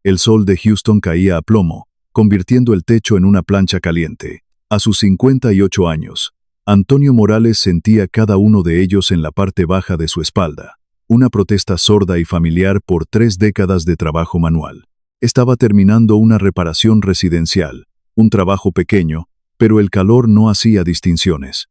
El sol de Houston caía a plomo, convirtiendo el techo en una plancha caliente. A sus 58 años, Antonio Morales sentía cada uno de ellos en la parte baja de su espalda. Una protesta sorda y familiar por 3 décadas de trabajo manual. Estaba terminando una reparación residencial, un trabajo pequeño, pero el calor no hacía distinciones.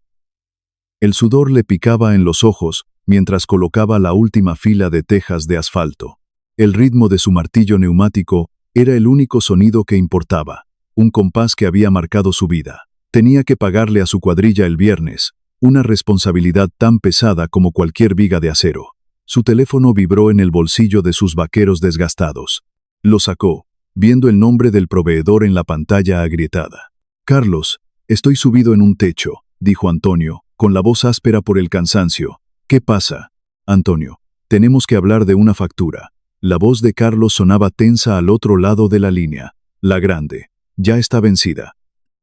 El sudor le picaba en los ojos mientras colocaba la última fila de tejas de asfalto. El ritmo de su martillo neumático era el único sonido que importaba, un compás que había marcado su vida. Tenía que pagarle a su cuadrilla el viernes, una responsabilidad tan pesada como cualquier viga de acero. Su teléfono vibró en el bolsillo de sus vaqueros desgastados. Lo sacó, viendo el nombre del proveedor en la pantalla agrietada. «Carlos, estoy subido en un techo», dijo Antonio, con la voz áspera por el cansancio. «¿Qué pasa?» «Antonio, tenemos que hablar de una factura». La voz de Carlos sonaba tensa al otro lado de la línea. «La grande. Ya está vencida».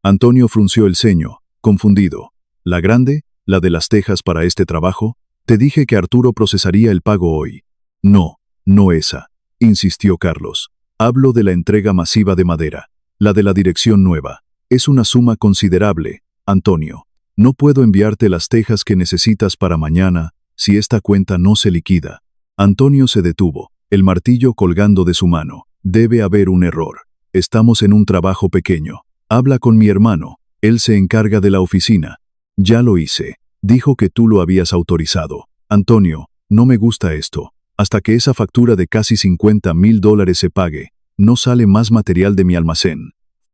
Antonio frunció el ceño, confundido. «¿La grande? ¿La de las tejas para este trabajo? Te dije que Arturo procesaría el pago hoy». «No, no esa», insistió Carlos. «Hablo de la entrega masiva de madera, la de la dirección nueva. Es una suma considerable, Antonio. No puedo enviarte las tejas que necesitas para mañana si esta cuenta no se liquida». Antonio se detuvo, el martillo colgando de su mano. «Debe haber un error. Estamos en un trabajo pequeño. Habla con mi hermano, él se encarga de la oficina». «Ya lo hice. Dijo que tú lo habías autorizado». «Antonio, no me gusta esto. Hasta que esa factura de casi $50,000 se pague, no sale más material de mi almacén».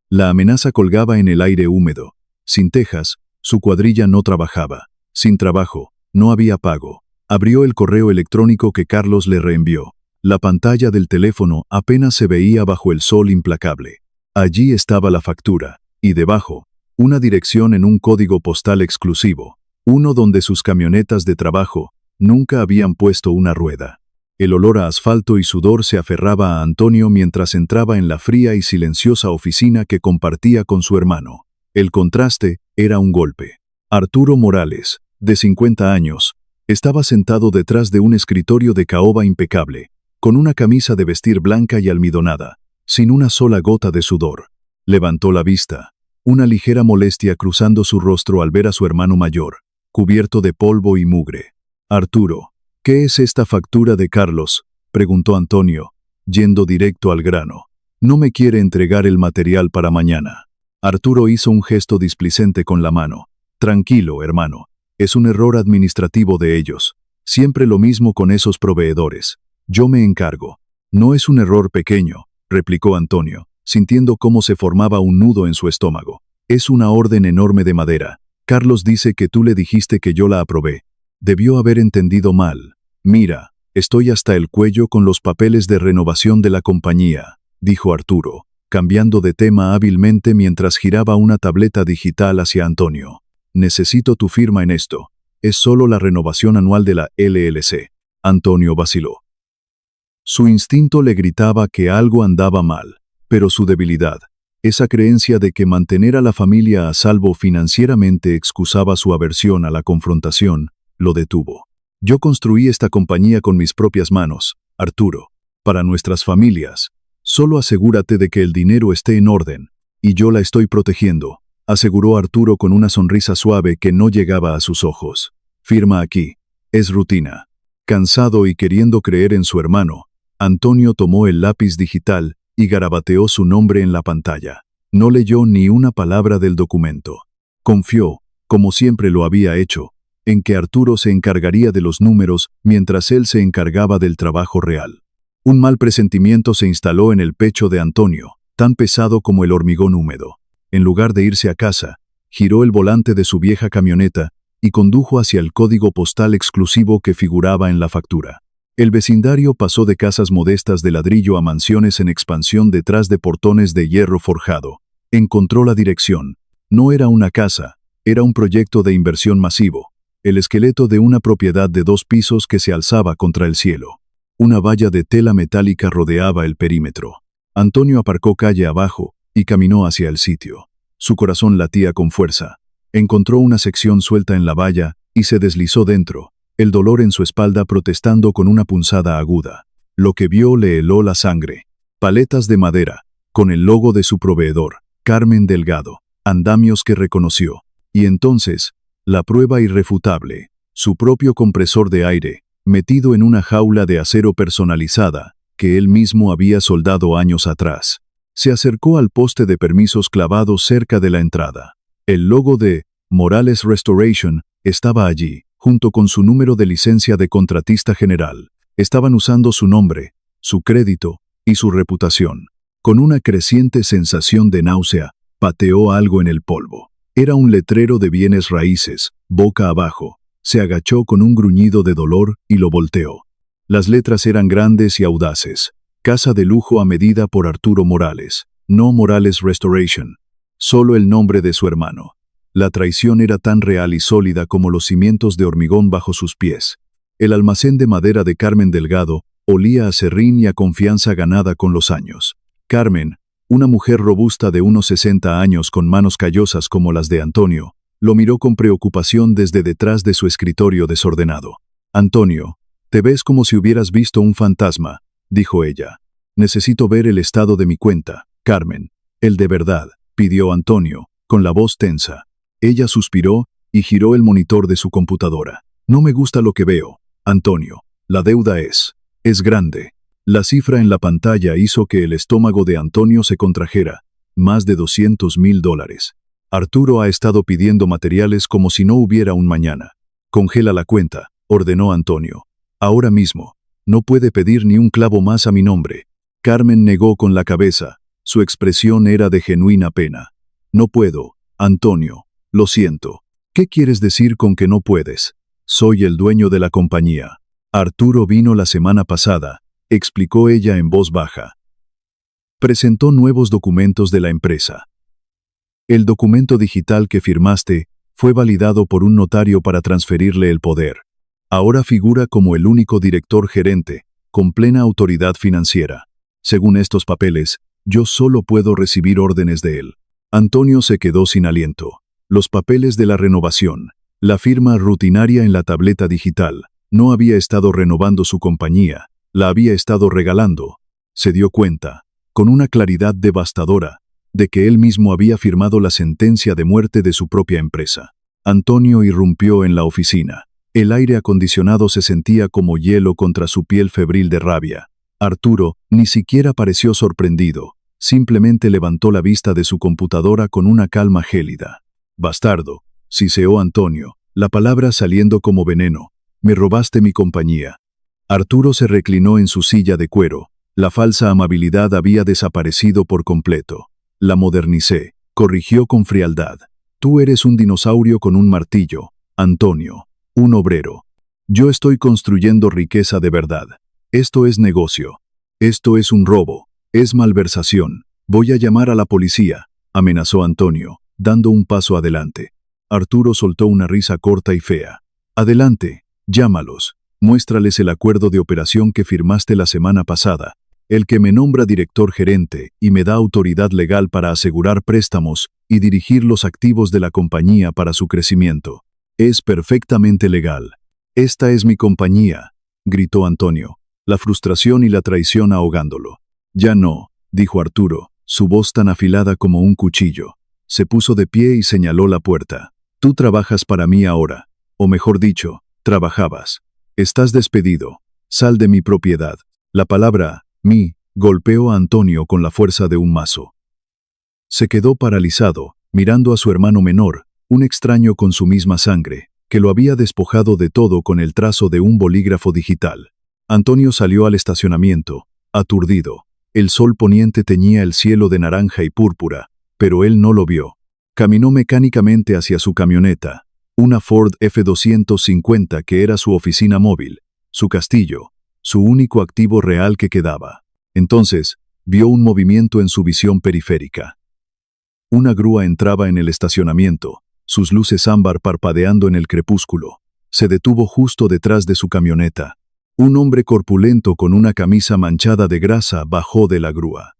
La amenaza colgaba en el aire húmedo. Sin tejas, su cuadrilla no trabajaba. Sin trabajo, no había pago. Abrió el correo electrónico que Carlos le reenvió. La pantalla del teléfono apenas se veía bajo el sol implacable. Allí estaba la factura, y debajo, una dirección en un código postal exclusivo, uno donde sus camionetas de trabajo nunca habían puesto una rueda. El olor a asfalto y sudor se aferraba a Antonio mientras entraba en la fría y silenciosa oficina que compartía con su hermano. El contraste era un golpe. Arturo Morales, de 50 años, estaba sentado detrás de un escritorio de caoba impecable, con una camisa de vestir blanca y almidonada, sin una sola gota de sudor. Levantó la vista, una ligera molestia cruzando su rostro al ver a su hermano mayor, cubierto de polvo y mugre. «Arturo, ¿qué es esta factura de Carlos?», preguntó Antonio, yendo directo al grano. «No me quiere entregar el material para mañana». Arturo hizo un gesto displicente con la mano. «Tranquilo, hermano. Es un error administrativo de ellos. Siempre lo mismo con esos proveedores. Yo me encargo». «No es un error pequeño», replicó Antonio, sintiendo cómo se formaba un nudo en su estómago. «Es una orden enorme de madera. Carlos dice que tú le dijiste que yo la aprobé. Debió haber entendido mal. Mira, estoy hasta el cuello con los papeles de renovación de la compañía», dijo Arturo, cambiando de tema hábilmente mientras giraba una tableta digital hacia Antonio. «Necesito tu firma en esto. Es solo la renovación anual de la LLC». Antonio vaciló. Su instinto le gritaba que algo andaba mal, pero su debilidad, esa creencia de que mantener a la familia a salvo financieramente excusaba su aversión a la confrontación, lo detuvo. «Yo construí esta compañía con mis propias manos, Arturo, para nuestras familias. Solo asegúrate de que el dinero esté en orden, y yo la estoy protegiendo», aseguró Arturo con una sonrisa suave que no llegaba a sus ojos. «Firma aquí. Es rutina». Cansado y queriendo creer en su hermano, Antonio tomó el lápiz digital y garabateó su nombre en la pantalla. No leyó ni una palabra del documento. Confió, como siempre lo había hecho, en que Arturo se encargaría de los números mientras él se encargaba del trabajo real. Un mal presentimiento se instaló en el pecho de Antonio, tan pesado como el hormigón húmedo. En lugar de irse a casa, giró el volante de su vieja camioneta y condujo hacia el código postal exclusivo que figuraba en la factura. El vecindario pasó de casas modestas de ladrillo a mansiones en expansión detrás de portones de hierro forjado. Encontró la dirección. No era una casa, era un proyecto de inversión masivo, el esqueleto de una propiedad de 2 pisos que se alzaba contra el cielo. Una valla de tela metálica rodeaba el perímetro. Antonio aparcó calle abajo y caminó hacia el sitio. Su corazón latía con fuerza. Encontró una sección suelta en la valla y se deslizó dentro, el dolor en su espalda protestando con una punzada aguda. Lo que vio le heló la sangre. Paletas de madera, con el logo de su proveedor, Carmen Delgado, andamios que reconoció. Y entonces, la prueba irrefutable, su propio compresor de aire, metido en una jaula de acero personalizada, que él mismo había soldado años atrás. Se acercó al poste de permisos clavado cerca de la entrada. El logo de Morales Restoration estaba allí, junto con su número de licencia de contratista general. Estaban usando su nombre, su crédito y su reputación. Con una creciente sensación de náusea, pateó algo en el polvo. Era un letrero de bienes raíces, boca abajo. Se agachó con un gruñido de dolor y lo volteó. Las letras eran grandes y audaces. Casa de lujo a medida por Arturo Morales, no Morales Restoration. Solo el nombre de su hermano. La traición era tan real y sólida como los cimientos de hormigón bajo sus pies. El almacén de madera de Carmen Delgado olía a serrín y a confianza ganada con los años. Carmen, una mujer robusta de unos 60 años con manos callosas como las de Antonio, lo miró con preocupación desde detrás de su escritorio desordenado. Antonio, te ves como si hubieras visto un fantasma, dijo ella. Necesito ver el estado de mi cuenta, Carmen. El de verdad, pidió Antonio, con la voz tensa. Ella suspiró y giró el monitor de su computadora. No me gusta lo que veo, Antonio. La deuda es grande. La cifra en la pantalla hizo que el estómago de Antonio se contrajera. Más de $200,000. Arturo ha estado pidiendo materiales como si no hubiera un mañana. Congela la cuenta, ordenó Antonio. Ahora mismo. No puede pedir ni un clavo más a mi nombre. Carmen negó con la cabeza. Su expresión era de genuina pena. No puedo, Antonio. Lo siento. ¿Qué quieres decir con que no puedes? Soy el dueño de la compañía. Arturo vino la semana pasada, explicó ella en voz baja. Presentó nuevos documentos de la empresa. El documento digital que firmaste fue validado por un notario para transferirle el poder. Ahora figura como el único director gerente, con plena autoridad financiera. Según estos papeles, yo solo puedo recibir órdenes de él. Antonio se quedó sin aliento. Los papeles de la renovación, la firma rutinaria en la tableta digital. No había estado renovando su compañía, la había estado regalando. Se dio cuenta, con una claridad devastadora, de que él mismo había firmado la sentencia de muerte de su propia empresa. Antonio irrumpió en la oficina. El aire acondicionado se sentía como hielo contra su piel febril de rabia. Arturo ni siquiera pareció sorprendido, simplemente levantó la vista de su computadora con una calma gélida. Bastardo, siseó Antonio, la palabra saliendo como veneno. Me robaste mi compañía. Arturo se reclinó en su silla de cuero. La falsa amabilidad había desaparecido por completo. La modernicé, corrigió con frialdad. Tú eres un dinosaurio con un martillo, Antonio, un obrero. Yo estoy construyendo riqueza de verdad. Esto es negocio. Esto es un robo. Es malversación. Voy a llamar a la policía, amenazó Antonio, dando un paso adelante. Arturo soltó una risa corta y fea. Adelante. Llámalos, muéstrales el acuerdo de operación que firmaste la semana pasada, el que me nombra director gerente y me da autoridad legal para asegurar préstamos y dirigir los activos de la compañía para su crecimiento. Es perfectamente legal. Esta es mi compañía, gritó Antonio, la frustración y la traición ahogándolo. Ya no, dijo Arturo, su voz tan afilada como un cuchillo. Se puso de pie y señaló la puerta. Tú trabajas para mí ahora, o mejor dicho, trabajabas. Estás despedido. Sal de mi propiedad. La palabra, mí, golpeó a Antonio con la fuerza de un mazo. Se quedó paralizado, mirando a su hermano menor, un extraño con su misma sangre, que lo había despojado de todo con el trazo de un bolígrafo digital. Antonio salió al estacionamiento, aturdido. El sol poniente teñía el cielo de naranja y púrpura, pero él no lo vio. Caminó mecánicamente hacia su camioneta. Una Ford F-250 que era su oficina móvil, su castillo, su único activo real que quedaba. Entonces, vio un movimiento en su visión periférica. Una grúa entraba en el estacionamiento, sus luces ámbar parpadeando en el crepúsculo. Se detuvo justo detrás de su camioneta. Un hombre corpulento con una camisa manchada de grasa bajó de la grúa.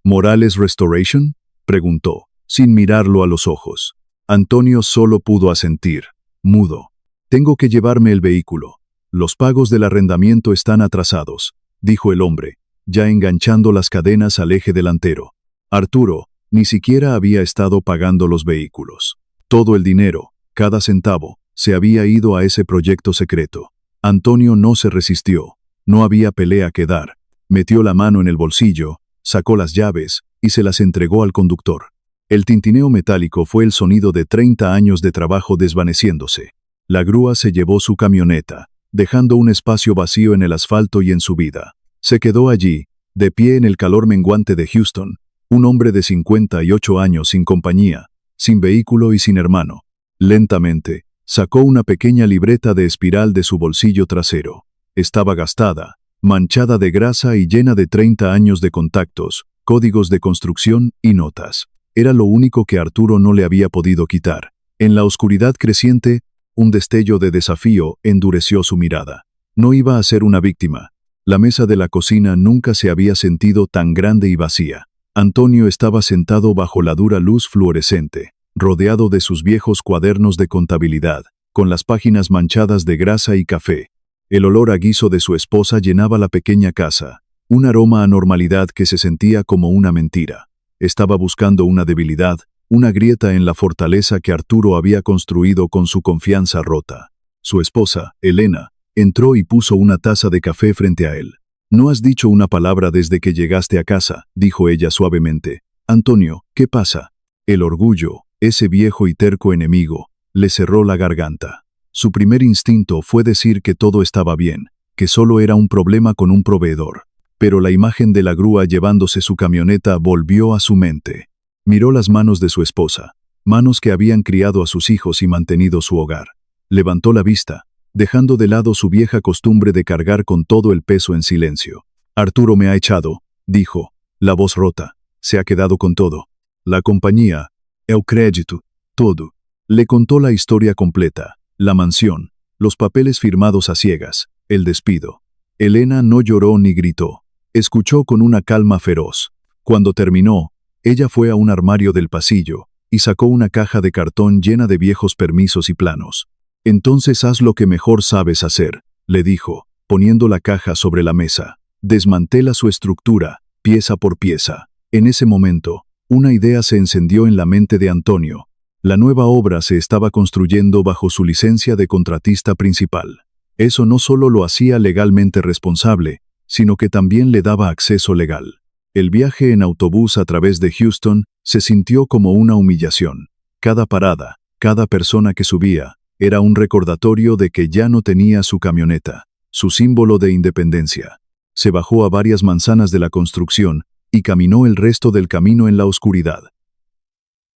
¿Morales Restoration?, preguntó, sin mirarlo a los ojos. Antonio solo pudo asentir, mudo. Tengo que llevarme el vehículo. Los pagos del arrendamiento están atrasados, dijo el hombre, ya enganchando las cadenas al eje delantero. Arturo ni siquiera había estado pagando los vehículos. Todo el dinero, cada centavo, se había ido a ese proyecto secreto. Antonio no se resistió. No había pelea que dar. Metió la mano en el bolsillo, sacó las llaves y se las entregó al conductor. El tintineo metálico fue el sonido de 30 años de trabajo desvaneciéndose. La grúa se llevó su camioneta, dejando un espacio vacío en el asfalto y en su vida. Se quedó allí, de pie en el calor menguante de Houston, un hombre de 58 años sin compañía, sin vehículo y sin hermano. Lentamente, sacó una pequeña libreta de espiral de su bolsillo trasero. Estaba gastada, manchada de grasa y llena de 30 años de contactos, códigos de construcción y notas. Era lo único que Arturo no le había podido quitar. En la oscuridad creciente, un destello de desafío endureció su mirada. No iba a ser una víctima. La mesa de la cocina nunca se había sentido tan grande y vacía. Antonio estaba sentado bajo la dura luz fluorescente, rodeado de sus viejos cuadernos de contabilidad, con las páginas manchadas de grasa y café. El olor a guiso de su esposa llenaba la pequeña casa, un aroma a normalidad que se sentía como una mentira. Estaba buscando una debilidad, una grieta en la fortaleza que Arturo había construido con su confianza rota. Su esposa, Elena, entró y puso una taza de café frente a él. «No has dicho una palabra desde que llegaste a casa», dijo ella suavemente. «Antonio, ¿qué pasa?» El orgullo, ese viejo y terco enemigo, le cerró la garganta. Su primer instinto fue decir que todo estaba bien, que solo era un problema con un proveedor. Pero la imagen de la grúa llevándose su camioneta volvió a su mente. Miró las manos de su esposa, manos que habían criado a sus hijos y mantenido su hogar. Levantó la vista, dejando de lado su vieja costumbre de cargar con todo el peso en silencio. «Arturo me ha echado», dijo, la voz rota. «Se ha quedado con todo. La compañía, el crédito, todo». Le contó la historia completa, la mansión, los papeles firmados a ciegas, el despido. Elena no lloró ni gritó. Escuchó con una calma feroz. Cuando terminó, ella fue a un armario del pasillo y sacó una caja de cartón llena de viejos permisos y planos. «Entonces haz lo que mejor sabes hacer», le dijo, poniendo la caja sobre la mesa. «Desmantela su estructura, pieza por pieza». En ese momento, una idea se encendió en la mente de Antonio. La nueva obra se estaba construyendo bajo su licencia de contratista principal. Eso no solo lo hacía legalmente responsable, sino que también le daba acceso legal. El viaje en autobús a través de Houston se sintió como una humillación. Cada parada, cada persona que subía, era un recordatorio de que ya no tenía su camioneta, su símbolo de independencia. Se bajó a varias manzanas de la construcción y caminó el resto del camino en la oscuridad.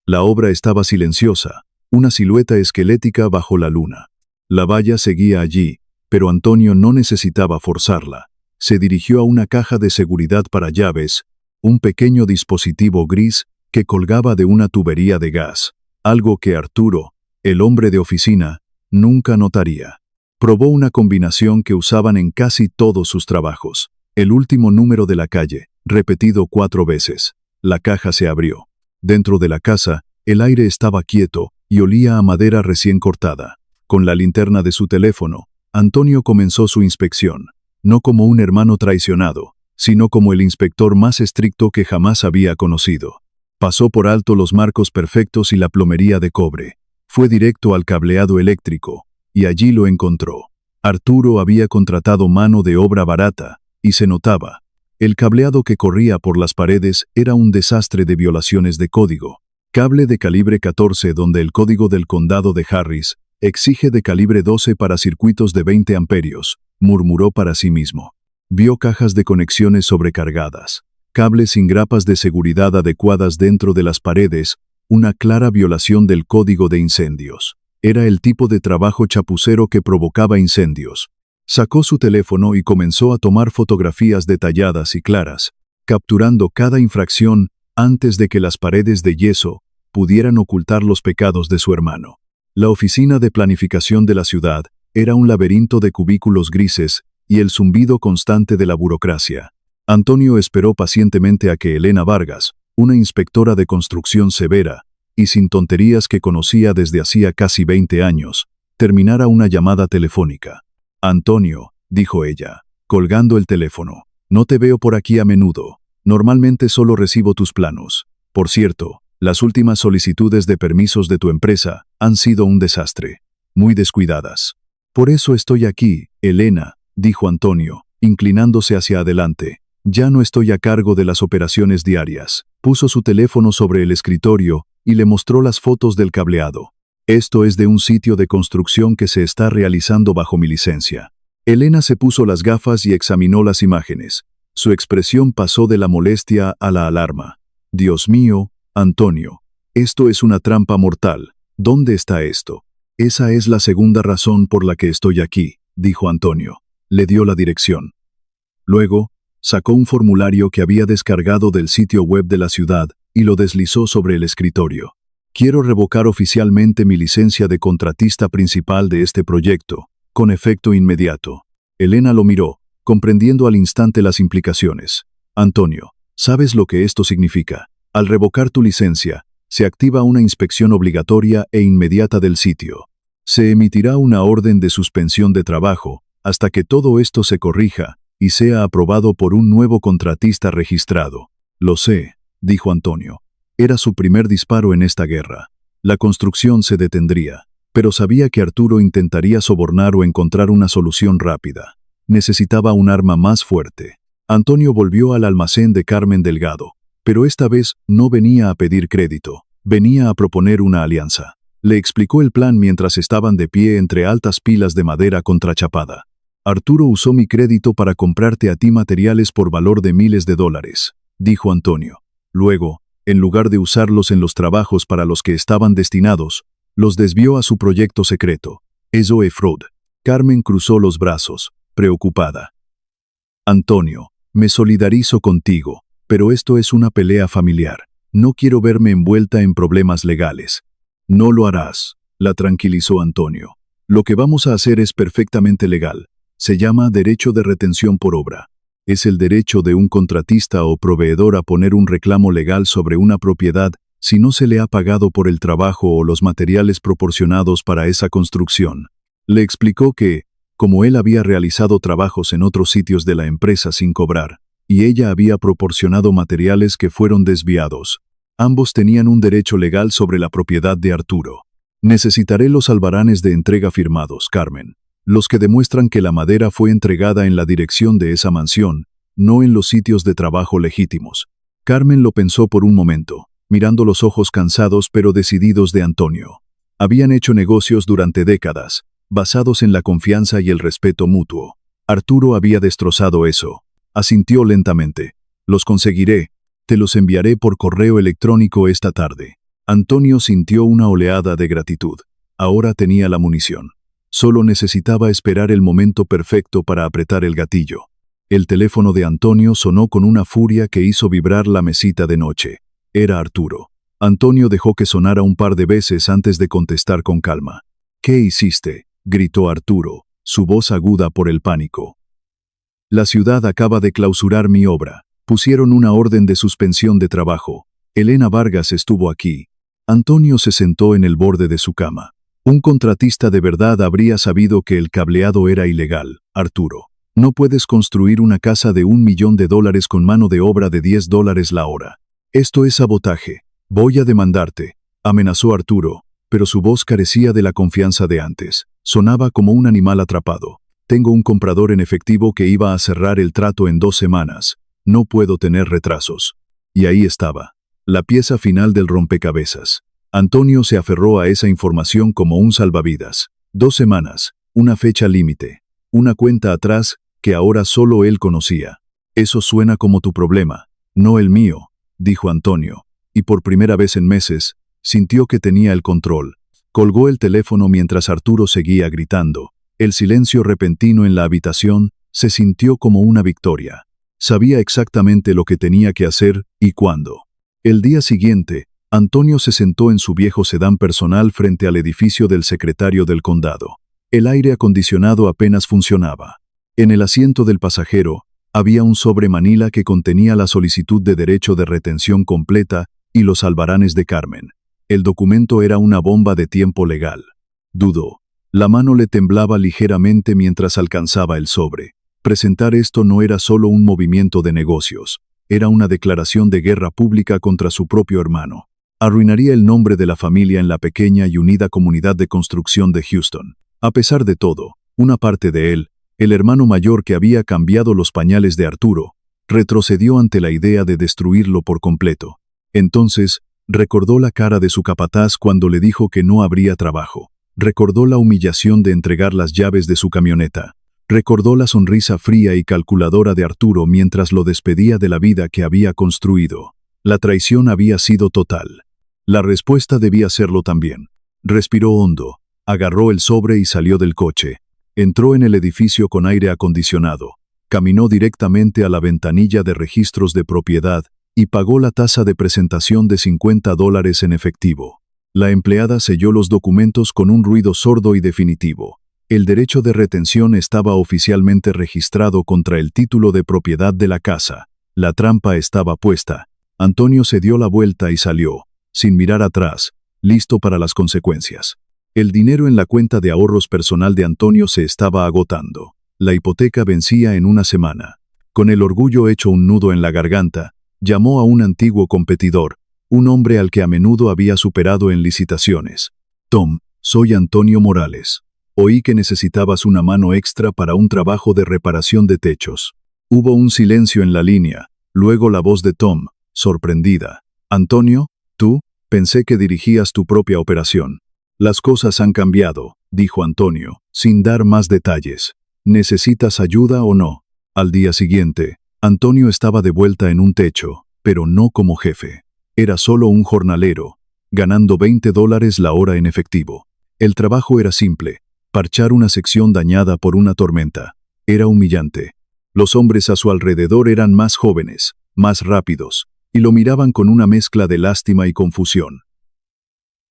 La obra estaba silenciosa, una silueta esquelética bajo la luna. La valla seguía allí, pero Antonio no necesitaba forzarla. Se dirigió a una caja de seguridad para llaves, un pequeño dispositivo gris que colgaba de una tubería de gas, algo que Arturo, el hombre de oficina, nunca notaría. Probó una combinación que usaban en casi todos sus trabajos. El último número de la calle, repetido 4 veces. La caja se abrió. Dentro de la casa, el aire estaba quieto y olía a madera recién cortada. Con la linterna de su teléfono, Antonio comenzó su inspección. No como un hermano traicionado, sino como el inspector más estricto que jamás había conocido. Pasó por alto los marcos perfectos y la plomería de cobre. Fue directo al cableado eléctrico, y allí lo encontró. Arturo había contratado mano de obra barata, y se notaba. El cableado que corría por las paredes era un desastre de violaciones de código. Cable de calibre 14 donde el código del condado de Harris exige de calibre 12 para circuitos de 20 amperios, murmuró para sí mismo. Vio cajas de conexiones sobrecargadas, cables sin grapas de seguridad adecuadas dentro de las paredes, una clara violación del código de incendios. Era el tipo de trabajo chapucero que provocaba incendios. Sacó su teléfono y comenzó a tomar fotografías detalladas y claras, capturando cada infracción antes de que las paredes de yeso pudieran ocultar los pecados de su hermano. La oficina de planificación de la ciudad era un laberinto de cubículos grises y el zumbido constante de la burocracia. Antonio esperó pacientemente a que Elena Vargas, una inspectora de construcción severa y sin tonterías que conocía desde hacía casi 20 años, terminara una llamada telefónica. «Antonio», dijo ella, colgando el teléfono, No te veo por aquí a menudo. Normalmente solo recibo tus planos. Por cierto, las últimas solicitudes de permisos de tu empresa han sido un desastre. Muy descuidadas. Por eso estoy aquí, Elena, dijo Antonio, inclinándose hacia adelante. Ya no estoy a cargo de las operaciones diarias. Puso su teléfono sobre el escritorio y le mostró las fotos del cableado. Esto es de un sitio de construcción que se está realizando bajo mi licencia. Elena se puso las gafas y examinó las imágenes. Su expresión pasó de la molestia a la alarma. Dios mío, Antonio, esto es una trampa mortal. ¿Dónde está esto? Esa es la segunda razón por la que estoy aquí, dijo Antonio. Le dio la dirección. Luego, sacó un formulario que había descargado del sitio web de la ciudad y lo deslizó sobre el escritorio. Quiero revocar oficialmente mi licencia de contratista principal de este proyecto, con efecto inmediato. Elena lo miró, comprendiendo al instante las implicaciones. Antonio, ¿sabes lo que esto significa? Al revocar tu licencia, se activa una inspección obligatoria e inmediata del sitio. Se emitirá una orden de suspensión de trabajo hasta que todo esto se corrija y sea aprobado por un nuevo contratista registrado. Lo sé, dijo Antonio. Era su primer disparo en esta guerra. La construcción se detendría, pero sabía que Arturo intentaría sobornar o encontrar una solución rápida. Necesitaba un arma más fuerte. Antonio volvió al almacén de Carmen Delgado, pero esta vez no venía a pedir crédito, venía a proponer una alianza. Le explicó el plan mientras estaban de pie entre altas pilas de madera contrachapada. Arturo usó mi crédito para comprarte a ti materiales por valor de miles de dólares, dijo Antonio. Luego, en lugar de usarlos en los trabajos para los que estaban destinados, los desvió a su proyecto secreto. Eso es fraude. Carmen cruzó los brazos, preocupada. Antonio, me solidarizo contigo, pero esto es una pelea familiar. No quiero verme envuelta en problemas legales. No lo harás, la tranquilizó Antonio. Lo que vamos a hacer es perfectamente legal. Se llama derecho de retención por obra. Es el derecho de un contratista o proveedor a poner un reclamo legal sobre una propiedad si no se le ha pagado por el trabajo o los materiales proporcionados para esa construcción. Le explicó que, como él había realizado trabajos en otros sitios de la empresa sin cobrar, y ella había proporcionado materiales que fueron desviados, ambos tenían un derecho legal sobre la propiedad de Arturo. Necesitaré los albaranes de entrega firmados, Carmen, los que demuestran que la madera fue entregada en la dirección de esa mansión, no en los sitios de trabajo legítimos. Carmen lo pensó por un momento, mirando los ojos cansados pero decididos de Antonio. Habían hecho negocios durante décadas, basados en la confianza y el respeto mutuo. Arturo había destrozado eso. Asintió lentamente. Los conseguiré. Te los enviaré por correo electrónico esta tarde. Antonio sintió una oleada de gratitud. Ahora tenía la munición. Solo necesitaba esperar el momento perfecto para apretar el gatillo. El teléfono de Antonio sonó con una furia que hizo vibrar la mesita de noche. Era Arturo. Antonio dejó que sonara un par de veces antes de contestar con calma. ¿Qué hiciste?, gritó Arturo, su voz aguda por el pánico. La ciudad acaba de clausurar mi obra. Pusieron una orden de suspensión de trabajo. Elena Vargas estuvo aquí. Antonio se sentó en el borde de su cama. Un contratista de verdad habría sabido que el cableado era ilegal, Arturo. No puedes construir una casa de $1 millón con mano de obra de $10 la hora. Esto es sabotaje. Voy a demandarte, amenazó Arturo, pero su voz carecía de la confianza de antes. Sonaba como un animal atrapado. Tengo un comprador en efectivo que iba a cerrar el trato en 2 semanas. No puedo tener retrasos. Y ahí estaba, la pieza final del rompecabezas. Antonio se aferró a esa información como un salvavidas. 2 semanas, una fecha límite, una cuenta atrás que ahora solo él conocía. Eso suena como tu problema, no el mío, dijo Antonio, y por primera vez en meses, sintió que tenía el control. Colgó el teléfono mientras Arturo seguía gritando. El silencio repentino en la habitación se sintió como una victoria. Sabía exactamente lo que tenía que hacer y cuándo. El día siguiente, Antonio se sentó en su viejo sedán personal frente al edificio del secretario del condado. El aire acondicionado apenas funcionaba. En el asiento del pasajero, había un sobre manila que contenía la solicitud de derecho de retención completa y los albaranes de Carmen. El documento era una bomba de tiempo legal. Dudó. La mano le temblaba ligeramente mientras alcanzaba el sobre. Presentar esto no era solo un movimiento de negocios, era una declaración de guerra pública contra su propio hermano. Arruinaría el nombre de la familia en la pequeña y unida comunidad de construcción de Houston. A pesar de todo, una parte de él, el hermano mayor que había cambiado los pañales de Arturo, retrocedió ante la idea de destruirlo por completo. Entonces, recordó la cara de su capataz cuando le dijo que no habría trabajo. Recordó la humillación de entregar las llaves de su camioneta. Recordó la sonrisa fría y calculadora de Arturo mientras lo despedía de la vida que había construido. La traición había sido total. La respuesta debía serlo también. Respiró hondo, agarró el sobre y salió del coche. Entró en el edificio con aire acondicionado. Caminó directamente a la ventanilla de registros de propiedad y pagó la tasa de presentación de $50 en efectivo. La empleada selló los documentos con un ruido sordo y definitivo. El derecho de retención estaba oficialmente registrado contra el título de propiedad de la casa. La trampa estaba puesta. Antonio se dio la vuelta y salió, sin mirar atrás, listo para las consecuencias. El dinero en la cuenta de ahorros personal de Antonio se estaba agotando. La hipoteca vencía en una semana. Con el orgullo hecho un nudo en la garganta, llamó a un antiguo competidor, un hombre al que a menudo había superado en licitaciones. Tom, soy Antonio Morales. Oí que necesitabas una mano extra para un trabajo de reparación de techos. Hubo un silencio en la línea, luego la voz de Tom, sorprendida. Antonio, ¿tú? Pensé que dirigías tu propia operación. Las cosas han cambiado, dijo Antonio, sin dar más detalles. ¿Necesitas ayuda o no? Al día siguiente, Antonio estaba de vuelta en un techo, pero no como jefe. Era solo un jornalero, ganando $20 la hora en efectivo. El trabajo era simple, parchar una sección dañada por una tormenta. Era humillante. Los hombres a su alrededor eran más jóvenes, más rápidos, y lo miraban con una mezcla de lástima y confusión.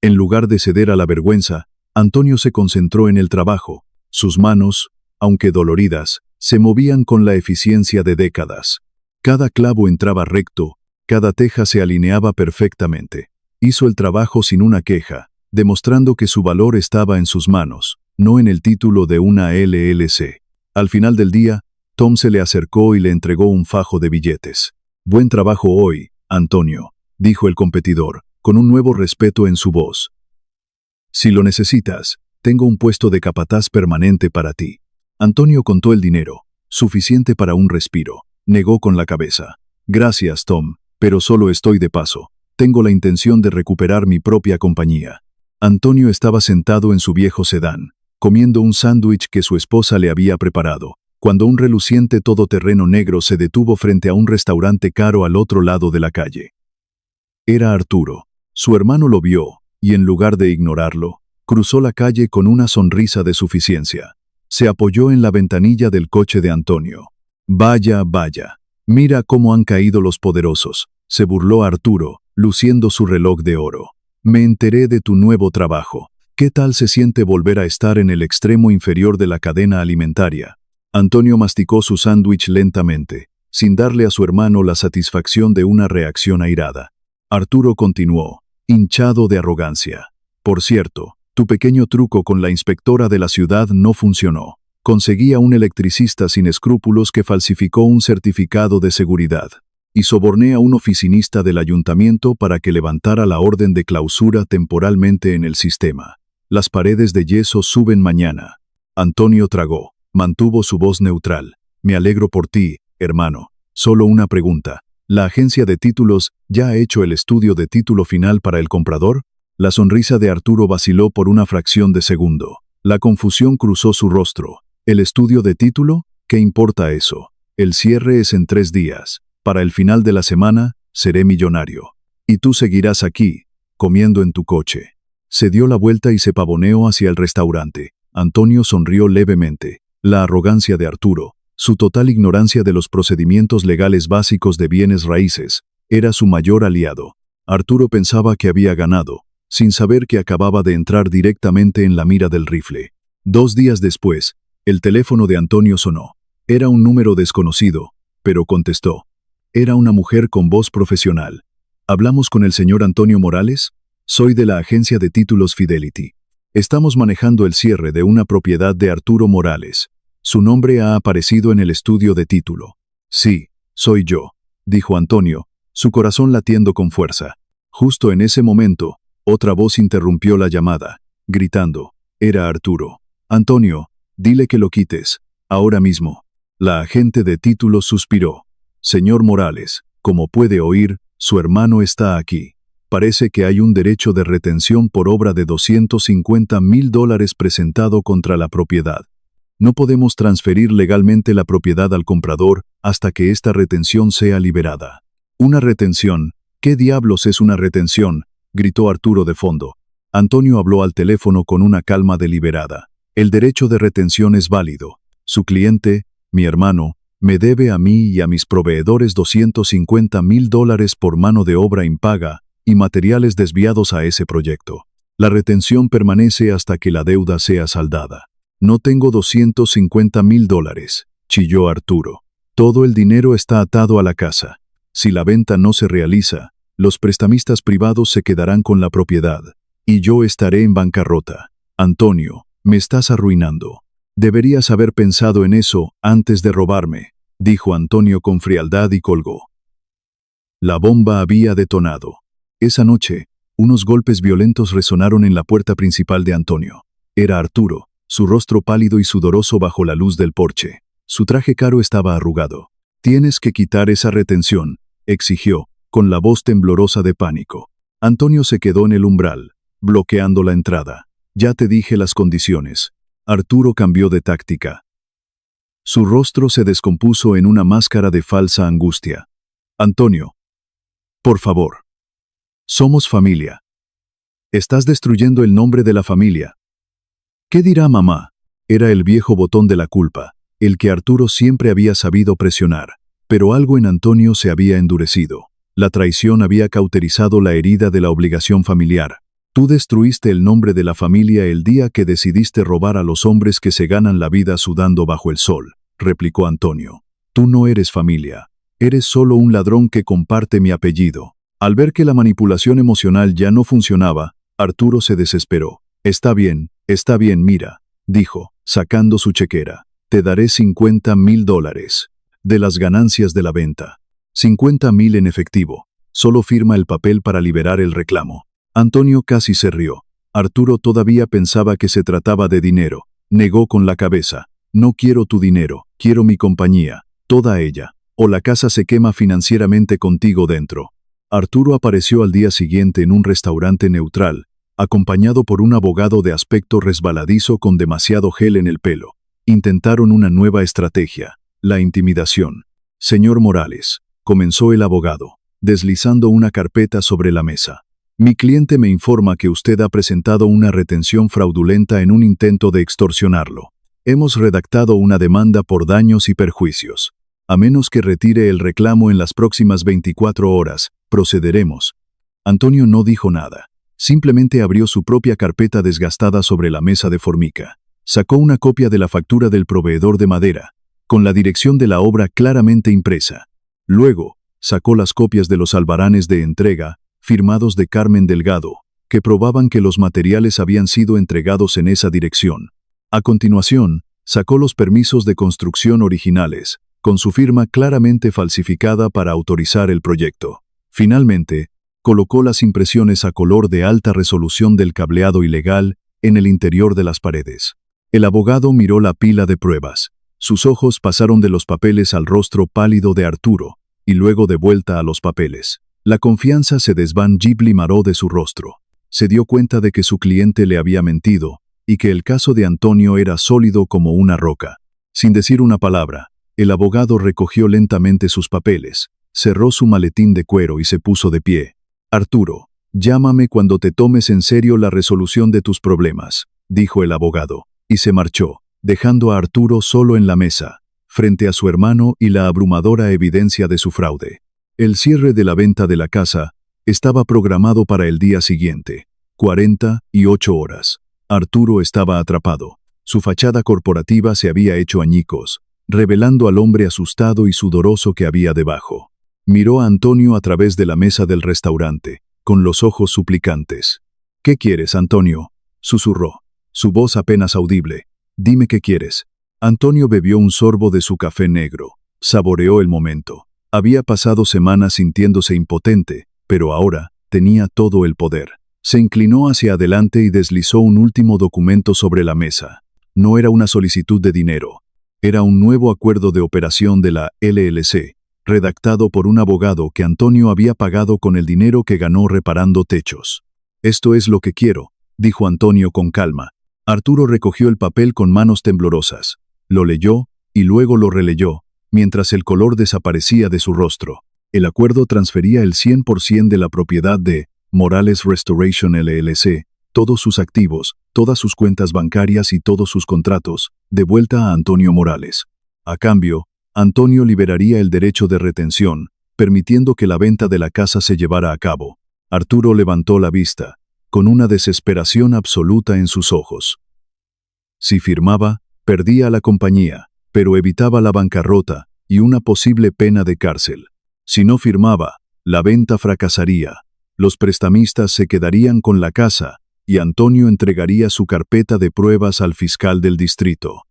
En lugar de ceder a la vergüenza, Antonio se concentró en el trabajo. Sus manos, aunque doloridas, se movían con la eficiencia de décadas. Cada clavo entraba recto, cada teja se alineaba perfectamente. Hizo el trabajo sin una queja, demostrando que su valor estaba en sus manos, no en el título de una LLC. Al final del día, Tom se le acercó y le entregó un fajo de billetes. Buen trabajo hoy, Antonio, dijo el competidor, con un nuevo respeto en su voz. Si lo necesitas, tengo un puesto de capataz permanente para ti. Antonio contó el dinero, suficiente para un respiro. Negó con la cabeza. Gracias, Tom, pero solo estoy de paso. Tengo la intención de recuperar mi propia compañía. Antonio estaba sentado en su viejo sedán, comiendo un sándwich que su esposa le había preparado, cuando un reluciente todoterreno negro se detuvo frente a un restaurante caro al otro lado de la calle. Era Arturo. Su hermano lo vio, y en lugar de ignorarlo, cruzó la calle con una sonrisa de suficiencia. Se apoyó en la ventanilla del coche de Antonio. Vaya, vaya. Mira cómo han caído los poderosos, se burló Arturo, luciendo su reloj de oro. Me enteré de tu nuevo trabajo. ¿Qué tal se siente volver a estar en el extremo inferior de la cadena alimentaria? Antonio masticó su sándwich lentamente, sin darle a su hermano la satisfacción de una reacción airada. Arturo continuó, hinchado de arrogancia. Por cierto, tu pequeño truco con la inspectora de la ciudad no funcionó. Conseguí a un electricista sin escrúpulos que falsificó un certificado de seguridad. Y soborné a un oficinista del ayuntamiento para que levantara la orden de clausura temporalmente en el sistema. Las paredes de yeso suben mañana. Antonio tragó. Mantuvo su voz neutral. Me alegro por ti, hermano. Solo una pregunta. ¿La agencia de títulos ya ha hecho el estudio de título final para el comprador? La sonrisa de Arturo vaciló por una fracción de segundo. La confusión cruzó su rostro. ¿El estudio de título? ¿Qué importa eso? El cierre es en 3 días. Para el final de la semana, seré millonario. Y tú seguirás aquí, comiendo en tu coche. Se dio la vuelta y se pavoneó hacia el restaurante. Antonio sonrió levemente. La arrogancia de Arturo, su total ignorancia de los procedimientos legales básicos de bienes raíces, era su mayor aliado. Arturo pensaba que había ganado, sin saber que acababa de entrar directamente en la mira del rifle. 2 días después, el teléfono de Antonio sonó. Era un número desconocido, pero contestó. Era una mujer con voz profesional. ¿Hablamos con el señor Antonio Morales? Soy de la agencia de títulos Fidelity. Estamos manejando el cierre de una propiedad de Arturo Morales. Su nombre ha aparecido en el estudio de título. Sí, soy yo, dijo Antonio, su corazón latiendo con fuerza. Justo en ese momento, otra voz interrumpió la llamada, gritando. Era Arturo. Antonio, dile que lo quites, ahora mismo. La agente de títulos suspiró. Señor Morales, como puede oír, su hermano está aquí. Parece que hay un derecho de retención por obra de $250,000 presentado contra la propiedad. No podemos transferir legalmente la propiedad al comprador hasta que esta retención sea liberada. ¿Una retención? ¿Qué diablos es una retención?, gritó Arturo de fondo. Antonio habló al teléfono con una calma deliberada. El derecho de retención es válido. Su cliente, mi hermano, me debe a mí y a mis proveedores $250,000 por mano de obra impaga y materiales desviados a ese proyecto. La retención permanece hasta que la deuda sea saldada. No tengo $250,000, chilló Arturo. Todo el dinero está atado a la casa. Si la venta no se realiza, los prestamistas privados se quedarán con la propiedad, y yo estaré en bancarrota. Antonio, me estás arruinando. Deberías haber pensado en eso antes de robarme, dijo Antonio con frialdad y colgó. La bomba había detonado. Esa noche, unos golpes violentos resonaron en la puerta principal de Antonio. Era Arturo, su rostro pálido y sudoroso bajo la luz del porche. Su traje caro estaba arrugado. Tienes que quitar esa retención, exigió, con la voz temblorosa de pánico. Antonio se quedó en el umbral, bloqueando la entrada. Ya te dije las condiciones. Arturo cambió de táctica. Su rostro se descompuso en una máscara de falsa angustia. Antonio, por favor. Somos familia. Estás destruyendo el nombre de la familia. ¿Qué dirá mamá? Era el viejo botón de la culpa, el que Arturo siempre había sabido presionar, pero algo en Antonio se había endurecido. La traición había cauterizado la herida de la obligación familiar. Tú destruiste el nombre de la familia el día que decidiste robar a los hombres que se ganan la vida sudando bajo el sol, replicó Antonio. Tú no eres familia. Eres solo un ladrón que comparte mi apellido. Al ver que la manipulación emocional ya no funcionaba, Arturo se desesperó. Está bien, mira, dijo, sacando su chequera. Te daré $50,000 de las ganancias de la venta. 50,000 en efectivo. Solo firma el papel para liberar el reclamo. Antonio casi se rió. Arturo todavía pensaba que se trataba de dinero. Negó con la cabeza. No quiero tu dinero, quiero mi compañía, toda ella, o la casa se quema financieramente contigo dentro. Arturo apareció al día siguiente en un restaurante neutral, acompañado por un abogado de aspecto resbaladizo con demasiado gel en el pelo. Intentaron una nueva estrategia, la intimidación. Señor Morales, comenzó el abogado, deslizando una carpeta sobre la mesa. Mi cliente me informa que usted ha presentado una retención fraudulenta en un intento de extorsionarlo. Hemos redactado una demanda por daños y perjuicios. A menos que retire el reclamo en las próximas 24 horas, procederemos. Antonio no dijo nada. Simplemente abrió su propia carpeta desgastada sobre la mesa de formica. Sacó una copia de la factura del proveedor de madera, con la dirección de la obra claramente impresa. Luego, sacó las copias de los albaranes de entrega, firmados de Carmen Delgado, que probaban que los materiales habían sido entregados en esa dirección. A continuación, sacó los permisos de construcción originales, con su firma claramente falsificada para autorizar el proyecto. Finalmente, colocó las impresiones a color de alta resolución del cableado ilegal en el interior de las paredes. El abogado miró la pila de pruebas. Sus ojos pasaron de los papeles al rostro pálido de Arturo, y luego de vuelta a los papeles. La confianza se desvanglimaró de su rostro. Se dio cuenta de que su cliente le había mentido, y que el caso de Antonio era sólido como una roca. Sin decir una palabra, el abogado recogió lentamente sus papeles, cerró su maletín de cuero y se puso de pie. Arturo, llámame cuando te tomes en serio la resolución de tus problemas, dijo el abogado, y se marchó, dejando a Arturo solo en la mesa, frente a su hermano y la abrumadora evidencia de su fraude. El cierre de la venta de la casa estaba programado para el día siguiente, 48 horas. Arturo estaba atrapado. Su fachada corporativa se había hecho añicos, revelando al hombre asustado y sudoroso que había debajo. Miró a Antonio a través de la mesa del restaurante, con los ojos suplicantes. ¿Qué quieres, Antonio?, susurró, su voz apenas audible. Dime qué quieres. Antonio bebió un sorbo de su café negro. Saboreó el momento. Había pasado semanas sintiéndose impotente, pero ahora tenía todo el poder. Se inclinó hacia adelante y deslizó un último documento sobre la mesa. No era una solicitud de dinero. Era un nuevo acuerdo de operación de la LLC, redactado por un abogado que Antonio había pagado con el dinero que ganó reparando techos. «Esto es lo que quiero», dijo Antonio con calma. Arturo recogió el papel con manos temblorosas. Lo leyó y luego lo releyó, mientras el color desaparecía de su rostro. El acuerdo transfería el 100% de la propiedad de Morales Restoration LLC, todos sus activos, todas sus cuentas bancarias y todos sus contratos, de vuelta a Antonio Morales. A cambio, Antonio liberaría el derecho de retención, permitiendo que la venta de la casa se llevara a cabo. Arturo levantó la vista, con una desesperación absoluta en sus ojos. Si firmaba, perdía la compañía, pero evitaba la bancarrota y una posible pena de cárcel. Si no firmaba, la venta fracasaría, los prestamistas se quedarían con la casa y Antonio entregaría su carpeta de pruebas al fiscal del distrito.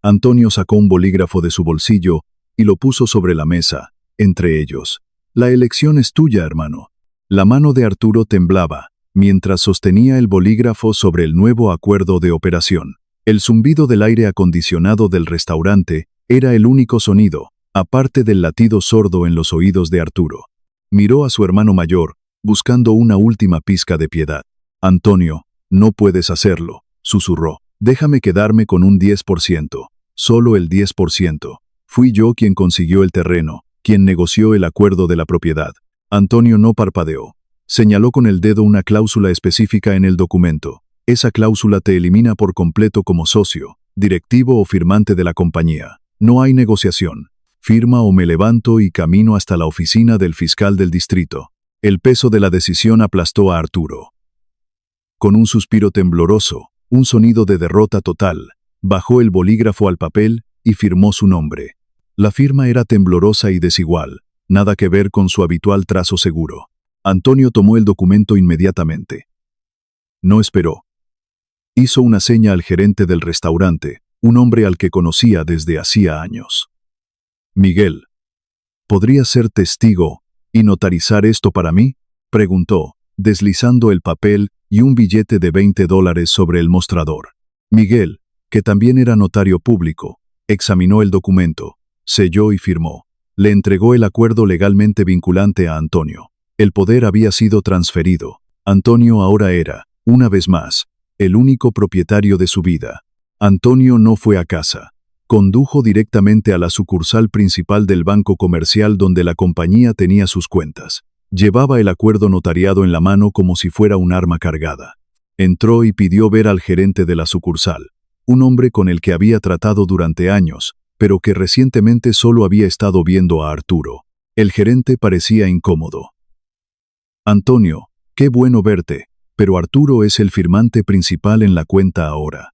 Antonio sacó un bolígrafo de su bolsillo y lo puso sobre la mesa, entre ellos. «La elección es tuya, hermano». La mano de Arturo temblaba, mientras sostenía el bolígrafo sobre el nuevo acuerdo de operación. El zumbido del aire acondicionado del restaurante era el único sonido, aparte del latido sordo en los oídos de Arturo. Miró a su hermano mayor, buscando una última pizca de piedad. «Antonio, no puedes hacerlo», susurró. «Déjame quedarme con un 10%, solo el 10%. Fui yo quien consiguió el terreno, quien negoció el acuerdo de la propiedad». Antonio no parpadeó. Señaló con el dedo una cláusula específica en el documento. «Esa cláusula te elimina por completo como socio, directivo o firmante de la compañía. No hay negociación. Firma o me levanto y camino hasta la oficina del fiscal del distrito». El peso de la decisión aplastó a Arturo. Con un suspiro tembloroso, un sonido de derrota total, bajó el bolígrafo al papel y firmó su nombre. La firma era temblorosa y desigual, nada que ver con su habitual trazo seguro. Antonio tomó el documento inmediatamente. No esperó. Hizo una seña al gerente del restaurante, un hombre al que conocía desde hacía años. «Miguel, ¿podrías ser testigo y notarizar esto para mí?», preguntó, deslizando el papel y un billete de $20 sobre el mostrador. Miguel, que también era notario público, examinó el documento, selló y firmó. Le entregó el acuerdo legalmente vinculante a Antonio. El poder había sido transferido. Antonio ahora era, una vez más, el único propietario de su vida. Antonio no fue a casa. Condujo directamente a la sucursal principal del banco comercial donde la compañía tenía sus cuentas. Llevaba el acuerdo notariado en la mano como si fuera un arma cargada. Entró y pidió ver al gerente de la sucursal, un hombre con el que había tratado durante años, pero que recientemente solo había estado viendo a Arturo. El gerente parecía incómodo. «Antonio, qué bueno verte, pero Arturo es el firmante principal en la cuenta ahora.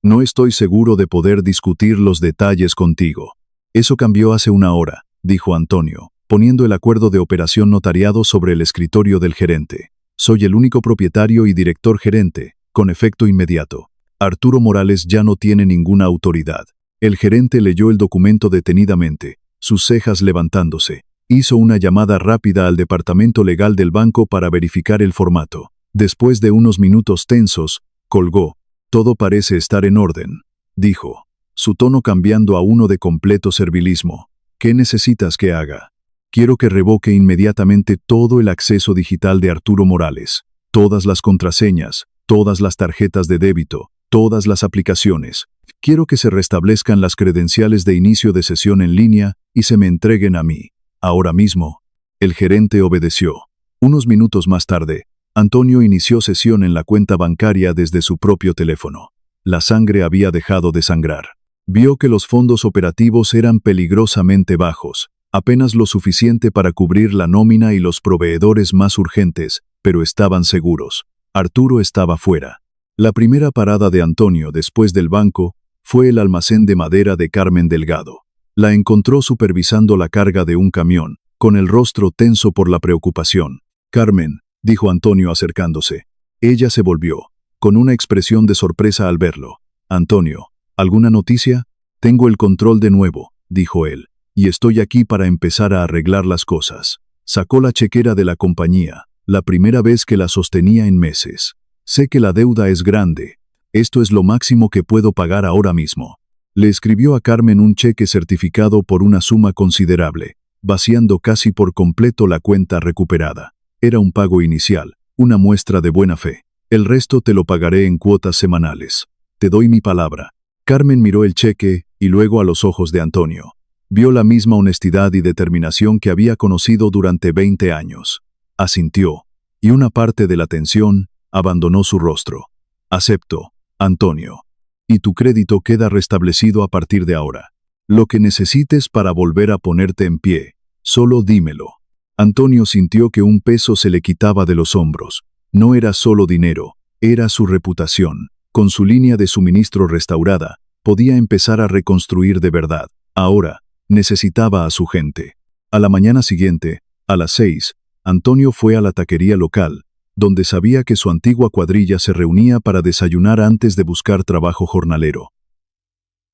No estoy seguro de poder discutir los detalles contigo». «Eso cambió hace una hora», dijo Antonio, poniendo el acuerdo de operación notariado sobre el escritorio del gerente. «Soy el único propietario y director gerente, con efecto inmediato. Arturo Morales ya no tiene ninguna autoridad». El gerente leyó el documento detenidamente, sus cejas levantándose. Hizo una llamada rápida al departamento legal del banco para verificar el formato. Después de unos minutos tensos, colgó. «Todo parece estar en orden», dijo, su tono cambiando a uno de completo servilismo. «¿Qué necesitas que haga?» «Quiero que revoque inmediatamente todo el acceso digital de Arturo Morales, todas las contraseñas, todas las tarjetas de débito, todas las aplicaciones. Quiero que se restablezcan las credenciales de inicio de sesión en línea y se me entreguen a mí, ahora mismo». El gerente obedeció. Unos minutos más tarde, Antonio inició sesión en la cuenta bancaria desde su propio teléfono. La sangre había dejado de sangrar. Vio que los fondos operativos eran peligrosamente bajos, apenas lo suficiente para cubrir la nómina y los proveedores más urgentes, pero estaban seguros. Arturo estaba fuera. La primera parada de Antonio después del banco fue el almacén de madera de Carmen Delgado. La encontró supervisando la carga de un camión, con el rostro tenso por la preocupación. «Carmen», dijo Antonio acercándose. Ella se volvió, con una expresión de sorpresa al verlo. «Antonio, ¿alguna noticia?». Tengo el control de nuevo, dijo él, y estoy aquí para empezar a arreglar las cosas. Sacó la chequera de la compañía, la primera vez que la sostenía en meses. Sé que la deuda es grande. Esto es lo máximo que puedo pagar ahora mismo. Le escribió a Carmen un cheque certificado por una suma considerable, vaciando casi por completo la cuenta recuperada. Era un pago inicial, una muestra de buena fe. El resto te lo pagaré en cuotas semanales. Te doy mi palabra. Carmen miró el cheque y luego a los ojos de Antonio. Vio la misma honestidad y determinación que había conocido durante 20 años. Asintió, y una parte de la tensión abandonó su rostro. Acepto, Antonio. Y tu crédito queda restablecido a partir de ahora. Lo que necesites para volver a ponerte en pie, solo dímelo. Antonio sintió que un peso se le quitaba de los hombros. No era solo dinero, era su reputación. Con su línea de suministro restaurada, podía empezar a reconstruir de verdad. Ahora, necesitaba a su gente. A la mañana siguiente, a las 6, Antonio fue a la taquería local, donde sabía que su antigua cuadrilla se reunía para desayunar antes de buscar trabajo jornalero.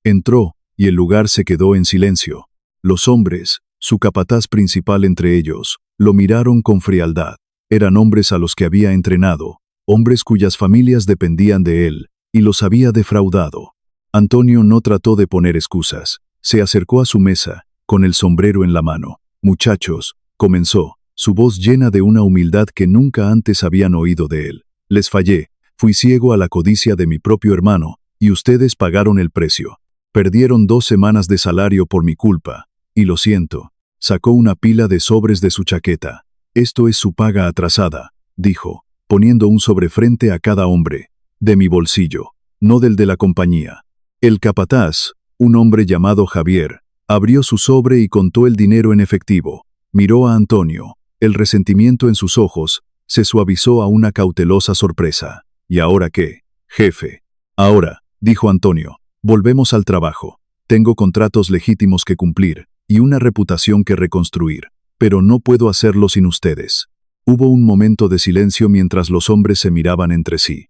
Entró, y el lugar se quedó en silencio. Los hombres, su capataz principal entre ellos, lo miraron con frialdad. Eran hombres a los que había entrenado, hombres cuyas familias dependían de él, y los había defraudado. Antonio no trató de poner excusas. Se acercó a su mesa, con el sombrero en la mano. Muchachos, comenzó, su voz llena de una humildad que nunca antes habían oído de él. Les fallé, fui ciego a la codicia de mi propio hermano, y ustedes pagaron el precio. Perdieron 2 semanas de salario por mi culpa, y lo siento. Sacó una pila de sobres de su chaqueta. Esto es su paga atrasada, dijo, poniendo un sobre frente a cada hombre. De mi bolsillo, no del de la compañía. El capataz, un hombre llamado Javier, abrió su sobre y contó el dinero en efectivo. Miró a Antonio. El resentimiento en sus ojos se suavizó a una cautelosa sorpresa. ¿Y ahora qué, jefe? Ahora, dijo Antonio, volvemos al trabajo. Tengo contratos legítimos que cumplir y una reputación que reconstruir, pero no puedo hacerlo sin ustedes. Hubo un momento de silencio mientras los hombres se miraban entre sí.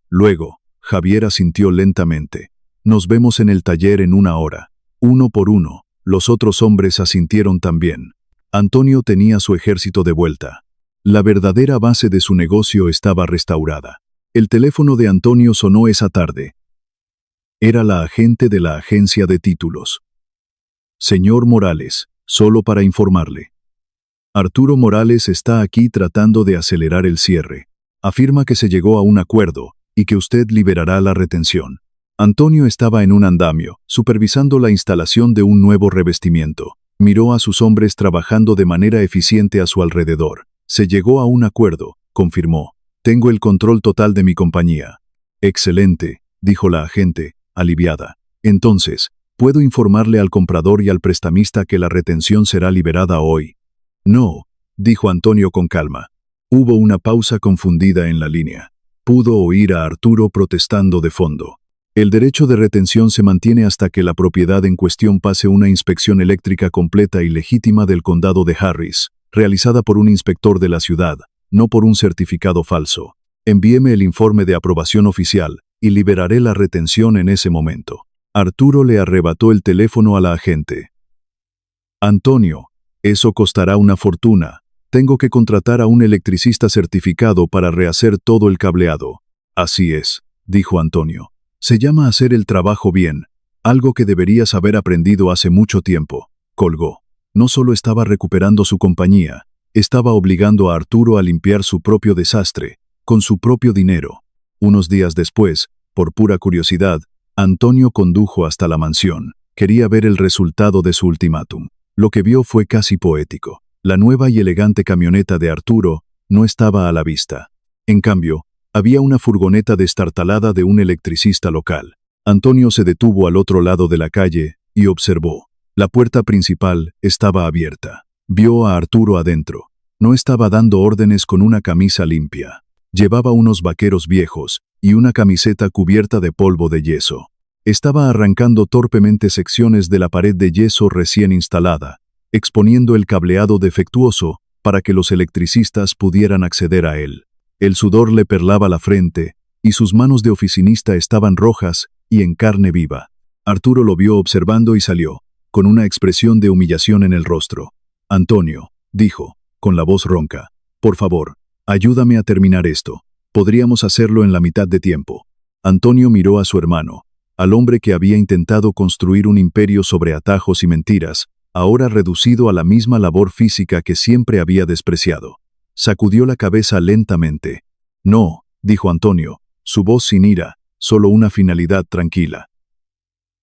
Luego, Javier asintió lentamente. Nos vemos en el taller en 1 hora. Uno por uno, los otros hombres asintieron también. Antonio tenía su ejército de vuelta. La verdadera base de su negocio estaba restaurada. El teléfono de Antonio sonó esa tarde. Era la agente de la agencia de títulos. Señor Morales, solo para informarle. Arturo Morales está aquí tratando de acelerar el cierre. Afirma que se llegó a un acuerdo y que usted liberará la retención. Antonio estaba en un andamio, supervisando la instalación de un nuevo revestimiento. Miró a sus hombres trabajando de manera eficiente a su alrededor. Se llegó a un acuerdo, confirmó. Tengo el control total de mi compañía. Excelente, dijo la agente, aliviada. Entonces, ¿puedo informarle al comprador y al prestamista que la retención será liberada hoy? No, dijo Antonio con calma. Hubo una pausa confundida en la línea. Pudo oír a Arturo protestando de fondo. El derecho de retención se mantiene hasta que la propiedad en cuestión pase una inspección eléctrica completa y legítima del condado de Harris, realizada por un inspector de la ciudad, no por un certificado falso. Envíeme el informe de aprobación oficial, y liberaré la retención en ese momento. Arturo le arrebató el teléfono a la agente. Antonio, eso costará una fortuna. Tengo que contratar a un electricista certificado para rehacer todo el cableado. Así es, dijo Antonio. Se llama hacer el trabajo bien, algo que deberías haber aprendido hace mucho tiempo. Colgó. No solo estaba recuperando su compañía, estaba obligando a Arturo a limpiar su propio desastre, con su propio dinero. Unos días después, por pura curiosidad, Antonio condujo hasta la mansión. Quería ver el resultado de su ultimátum. Lo que vio fue casi poético. La nueva y elegante camioneta de Arturo no estaba a la vista. En cambio, había una furgoneta destartalada de un electricista local. Antonio se detuvo al otro lado de la calle y observó. La puerta principal estaba abierta. Vio a Arturo adentro. No estaba dando órdenes con una camisa limpia. Llevaba unos vaqueros viejos y una camiseta cubierta de polvo de yeso. Estaba arrancando torpemente secciones de la pared de yeso recién instalada, exponiendo el cableado defectuoso para que los electricistas pudieran acceder a él. El sudor le perlaba la frente, y sus manos de oficinista estaban rojas y en carne viva. Arturo lo vio observando y salió, con una expresión de humillación en el rostro. Antonio, dijo, con la voz ronca, por favor, ayúdame a terminar esto. Podríamos hacerlo en la mitad de tiempo. Antonio miró a su hermano, al hombre que había intentado construir un imperio sobre atajos y mentiras, ahora reducido a la misma labor física que siempre había despreciado. Sacudió la cabeza lentamente. No, dijo Antonio, su voz sin ira, solo una finalidad tranquila.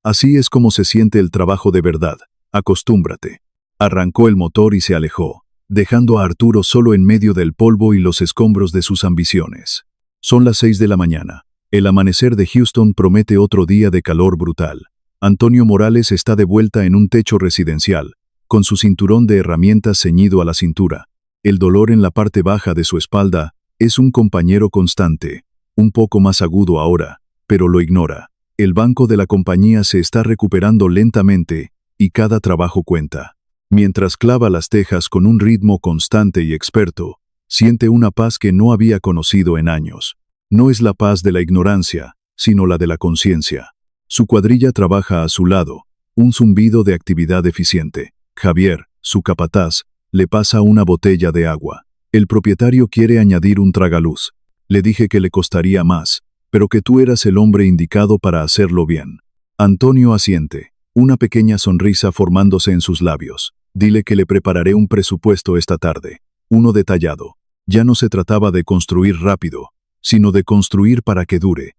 Así es como se siente el trabajo de verdad. Acostúmbrate. Arrancó el motor y se alejó, dejando a Arturo solo en medio del polvo y los escombros de sus ambiciones. Son las 6 de la mañana. El amanecer de Houston promete otro día de calor brutal. Antonio Morales está de vuelta en un techo residencial, con su cinturón de herramientas ceñido a la cintura. El dolor en la parte baja de su espalda es un compañero constante, un poco más agudo ahora, pero lo ignora. El banco de la compañía se está recuperando lentamente, y cada trabajo cuenta. Mientras clava las tejas con un ritmo constante y experto, siente una paz que no había conocido en años. No es la paz de la ignorancia, sino la de la conciencia. Su cuadrilla trabaja a su lado, un zumbido de actividad eficiente. Javier, su capataz, le pasa una botella de agua. El propietario quiere añadir un tragaluz. Le dije que le costaría más, pero que tú eras el hombre indicado para hacerlo bien. Antonio asiente, una pequeña sonrisa formándose en sus labios. Dile que le prepararé un presupuesto esta tarde, uno detallado. Ya no se trataba de construir rápido, sino de construir para que dure.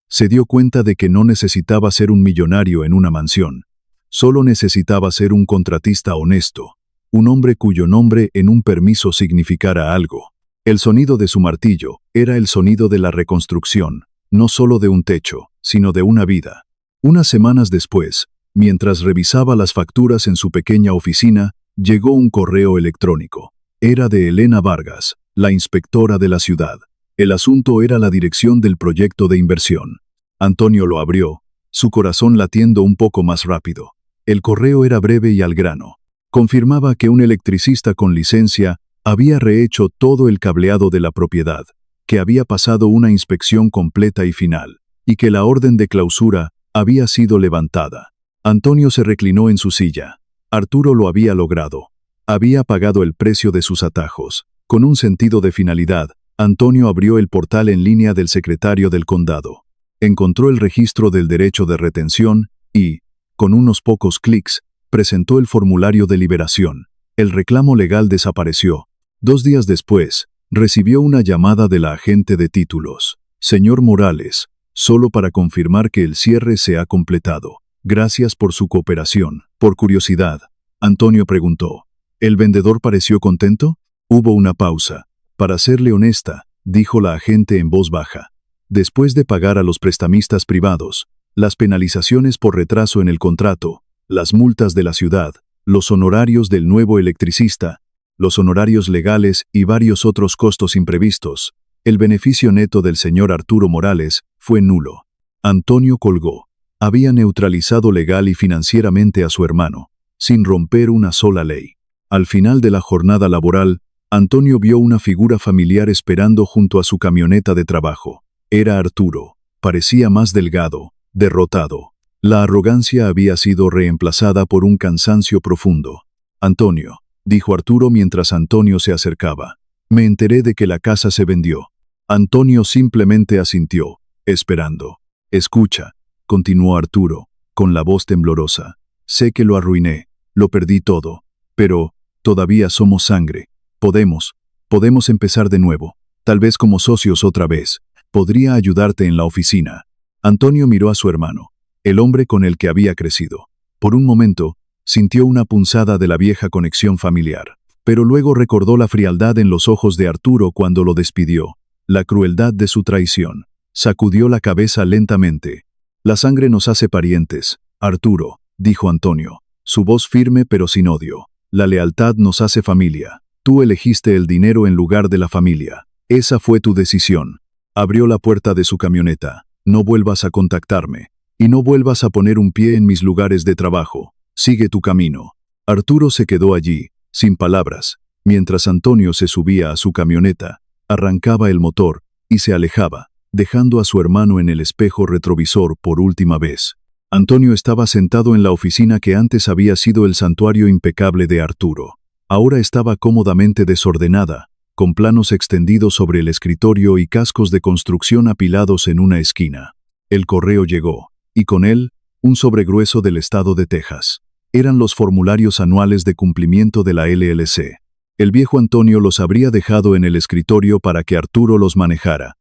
Se dio cuenta de que no necesitaba ser un millonario en una mansión. Solo necesitaba ser un contratista honesto, un hombre cuyo nombre en un permiso significara algo. El sonido de su martillo era el sonido de la reconstrucción, no solo de un techo, sino de una vida. Unas semanas después, mientras revisaba las facturas en su pequeña oficina, llegó un correo electrónico. Era de Elena Vargas, la inspectora de la ciudad. El asunto era la dirección del proyecto de inversión. Antonio lo abrió, su corazón latiendo un poco más rápido. El correo era breve y al grano. Confirmaba que un electricista con licencia había rehecho todo el cableado de la propiedad, que había pasado una inspección completa y final, y que la orden de clausura había sido levantada. Antonio se reclinó en su silla. Arturo lo había logrado. Había pagado el precio de sus atajos. Con un sentido de finalidad, Antonio abrió el portal en línea del secretario del condado. Encontró el registro del derecho de retención y, con unos pocos clics, presentó el formulario de liberación. El reclamo legal desapareció. 2 días después, recibió una llamada de la agente de títulos. Señor Morales, solo para confirmar que el cierre se ha completado. Gracias por su cooperación. Por curiosidad, Antonio preguntó. ¿El vendedor pareció contento? Hubo una pausa. Para serle honesta, dijo la agente en voz baja. Después de pagar a los prestamistas privados, las penalizaciones por retraso en el contrato, las multas de la ciudad, los honorarios del nuevo electricista, los honorarios legales y varios otros costos imprevistos, el beneficio neto del señor Arturo Morales fue nulo. Antonio colgó. Había neutralizado legal y financieramente a su hermano, sin romper una sola ley. Al final de la jornada laboral, Antonio vio una figura familiar esperando junto a su camioneta de trabajo. Era Arturo. Parecía más delgado, derrotado. La arrogancia había sido reemplazada por un cansancio profundo. Antonio, dijo Arturo mientras Antonio se acercaba. Me enteré de que la casa se vendió. Antonio simplemente asintió, esperando. Escucha, continuó Arturo, con la voz temblorosa. Sé que lo arruiné, lo perdí todo, pero todavía somos sangre. Podemos empezar de nuevo, tal vez como socios otra vez. Podría ayudarte en la oficina. Antonio miró a su hermano, el hombre con el que había crecido. Por un momento, sintió una punzada de la vieja conexión familiar, pero luego recordó la frialdad en los ojos de Arturo cuando lo despidió, la crueldad de su traición. Sacudió la cabeza lentamente. La sangre nos hace parientes, Arturo, dijo Antonio, su voz firme pero sin odio. La lealtad nos hace familia. Tú elegiste el dinero en lugar de la familia. Esa fue tu decisión. Abrió la puerta de su camioneta. No vuelvas a contactarme. Y no vuelvas a poner un pie en mis lugares de trabajo. Sigue tu camino. Arturo se quedó allí, sin palabras, mientras Antonio se subía a su camioneta, arrancaba el motor y se alejaba, dejando a su hermano en el espejo retrovisor por última vez. Antonio estaba sentado en la oficina que antes había sido el santuario impecable de Arturo. Ahora estaba cómodamente desordenada, con planos extendidos sobre el escritorio y cascos de construcción apilados en una esquina. El correo llegó, y con él, un sobre grueso del estado de Texas. Eran los formularios anuales de cumplimiento de la LLC. El viejo Antonio los habría dejado en el escritorio para que Arturo los manejara.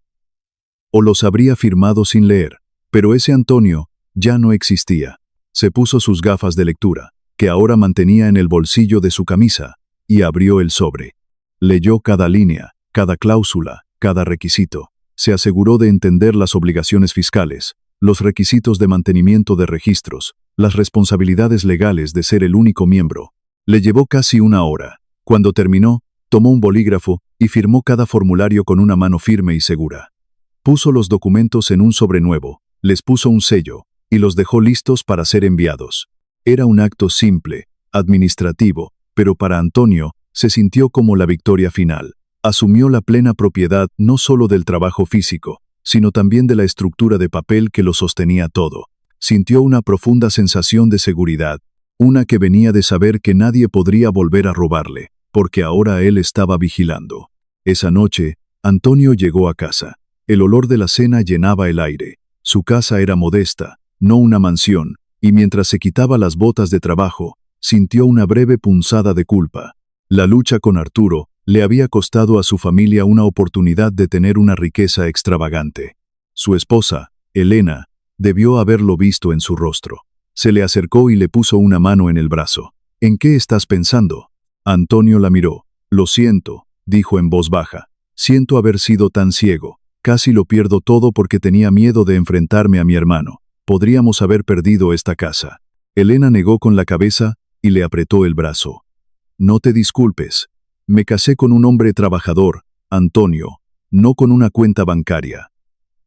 O los habría firmado sin leer, pero ese Antonio ya no existía. Se puso sus gafas de lectura, que ahora mantenía en el bolsillo de su camisa, y abrió el sobre. Leyó cada línea, cada cláusula, cada requisito. Se aseguró de entender las obligaciones fiscales, los requisitos de mantenimiento de registros, las responsabilidades legales de ser el único miembro. Le llevó casi una hora. Cuando terminó, tomó un bolígrafo y firmó cada formulario con una mano firme y segura. Puso los documentos en un sobre nuevo, les puso un sello, y los dejó listos para ser enviados. Era un acto simple, administrativo, pero para Antonio se sintió como la victoria final. Asumió la plena propiedad no solo del trabajo físico, sino también de la estructura de papel que lo sostenía todo. Sintió una profunda sensación de seguridad, una que venía de saber que nadie podría volver a robarle, porque ahora él estaba vigilando. Esa noche, Antonio llegó a casa. El olor de la cena llenaba el aire. Su casa era modesta, no una mansión, y mientras se quitaba las botas de trabajo, sintió una breve punzada de culpa. La lucha con Arturo le había costado a su familia una oportunidad de tener una riqueza extravagante. Su esposa, Elena, debió haberlo visto en su rostro. Se le acercó y le puso una mano en el brazo. ¿En qué estás pensando? Antonio la miró. Lo siento, dijo en voz baja. Siento haber sido tan ciego. Casi lo pierdo todo porque tenía miedo de enfrentarme a mi hermano. Podríamos haber perdido esta casa. Elena negó con la cabeza y le apretó el brazo. No te disculpes. Me casé con un hombre trabajador, Antonio, no con una cuenta bancaria.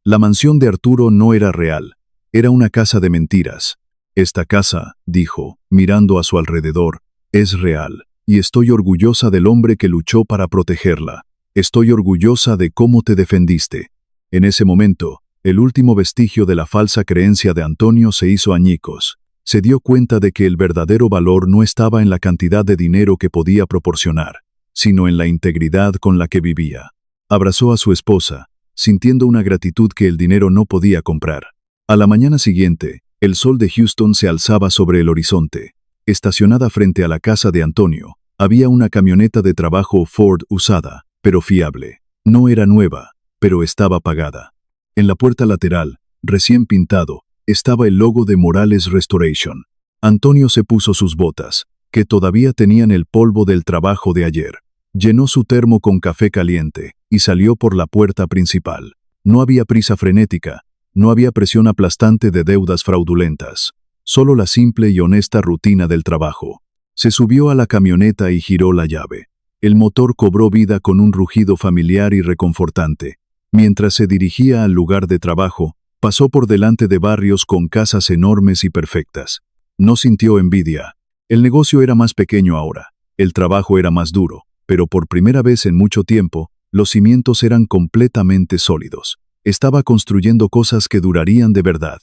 La mansión de Arturo no era real. Era una casa de mentiras. Esta casa, dijo, mirando a su alrededor, es real, y estoy orgullosa del hombre que luchó para protegerla. Estoy orgullosa de cómo te defendiste. En ese momento, el último vestigio de la falsa creencia de Antonio se hizo añicos. Se dio cuenta de que el verdadero valor no estaba en la cantidad de dinero que podía proporcionar, sino en la integridad con la que vivía. Abrazó a su esposa, sintiendo una gratitud que el dinero no podía comprar. A la mañana siguiente, el sol de Houston se alzaba sobre el horizonte. Estacionada frente a la casa de Antonio, había una camioneta de trabajo Ford usada, pero fiable. No era nueva, pero estaba pagada. En la puerta lateral, recién pintado, estaba el logo de Morales Restoration. Antonio se puso sus botas, que todavía tenían el polvo del trabajo de ayer. Llenó su termo con café caliente y salió por la puerta principal. No había prisa frenética, no había presión aplastante de deudas fraudulentas, solo la simple y honesta rutina del trabajo. Se subió a la camioneta y giró la llave. El motor cobró vida con un rugido familiar y reconfortante. Mientras se dirigía al lugar de trabajo, pasó por delante de barrios con casas enormes y perfectas. No sintió envidia. El negocio era más pequeño ahora, el trabajo era más duro, pero por primera vez en mucho tiempo, los cimientos eran completamente sólidos. Estaba construyendo cosas que durarían de verdad.